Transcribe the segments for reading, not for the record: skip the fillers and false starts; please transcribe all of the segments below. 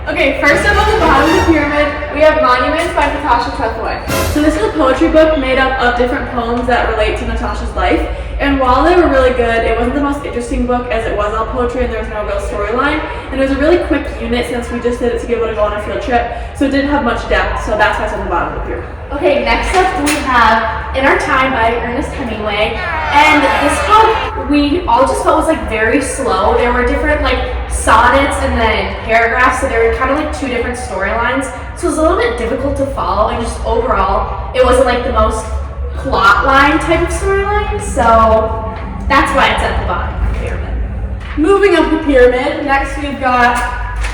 Okay, first up on the bottom of the pyramid, we have Monuments by Natasha Trethewey. So this is a poetry book made up of different poems that relate to Natasha's life. And while they were really good, it wasn't the most interesting book as it was all poetry and there was no real storyline. And it was a really quick unit since we just did it to be able to go on a field trip. So it didn't have much depth, so that's why it's on the bottom of the pyramid. Okay, next up we have In Our Time by Ernest Hemingway. And this book we all just felt was like very slow. There were different like sonnets and then paragraphs, so there were kind of like two different storylines. So it was a little bit difficult to follow, and just overall, it wasn't like the most plot line type of storyline, so that's why it's at the bottom of the pyramid. Moving up the pyramid, next we've got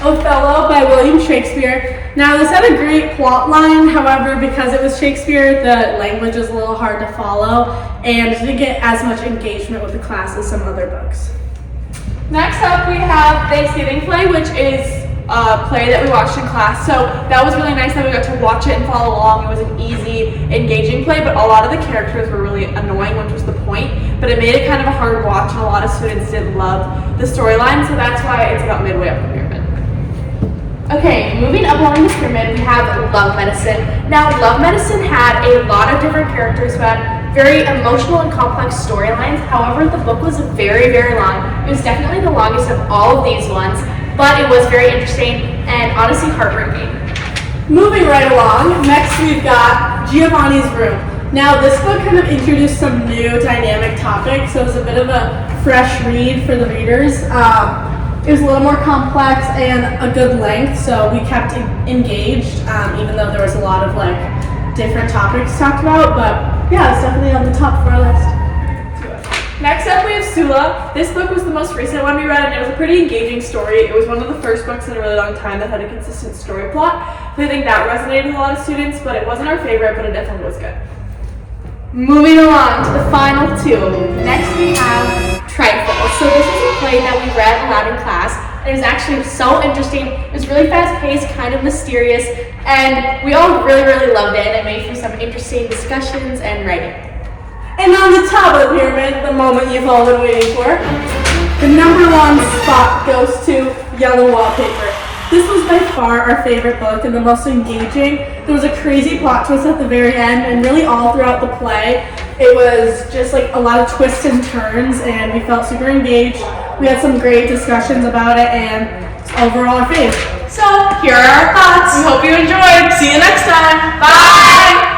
Othello by William Shakespeare. Now this had a great plot line, however, because it was Shakespeare, the language is a little hard to follow, and it didn't get as much engagement with the class as some other books. Next up we have Thanksgiving Play, which is a play that we watched in class. So that was really nice that we got to watch it and follow along. It was an easy, engaging play, but a lot of the characters were really annoying, which was the point. But it made it kind of a hard watch, and a lot of students didn't love the storyline, so that's why it's about midway up the pyramid. Okay, moving up along the pyramid, we have Love Medicine. Now, Love Medicine had a lot of different characters who had very emotional and complex storylines. However, the book was very, very long. It was definitely the longest of all of these ones, but it was very interesting and honestly heartbreaking. Moving right along, next we've got Giovanni's Room. Now, this book kind of introduced some new dynamic topics, so it was a bit of a fresh read for the readers. It was a little more complex and a good length, so we kept engaged, even though there was a lot of like different topics talked about. But yeah, it's definitely on the top of our list. Next up, we have Sula. This book was the most recent one we read, and it was a pretty engaging story. It was one of the first books in a really long time that had a consistent story plot. So I think that resonated with a lot of students, but it wasn't our favorite, but it definitely was good. Moving along to the final two. Next we have Trifle. So this is a play that we read aloud in class. It was actually so interesting. It was really fast-paced, kind of mysterious, and we all really, really loved it, and it made for some interesting discussions and writing. And on the top of the pyramid, the moment you've all been waiting for, the number one spot goes to Yellow Wallpaper. This was by far our favorite book and the most engaging. There was a crazy plot twist at the very end, and really all throughout the play, it was just like a lot of twists and turns, and we felt super engaged. We had some great discussions about it, and it's overall our favorite. So here are our thoughts. We hope you enjoyed. See you next time. Bye!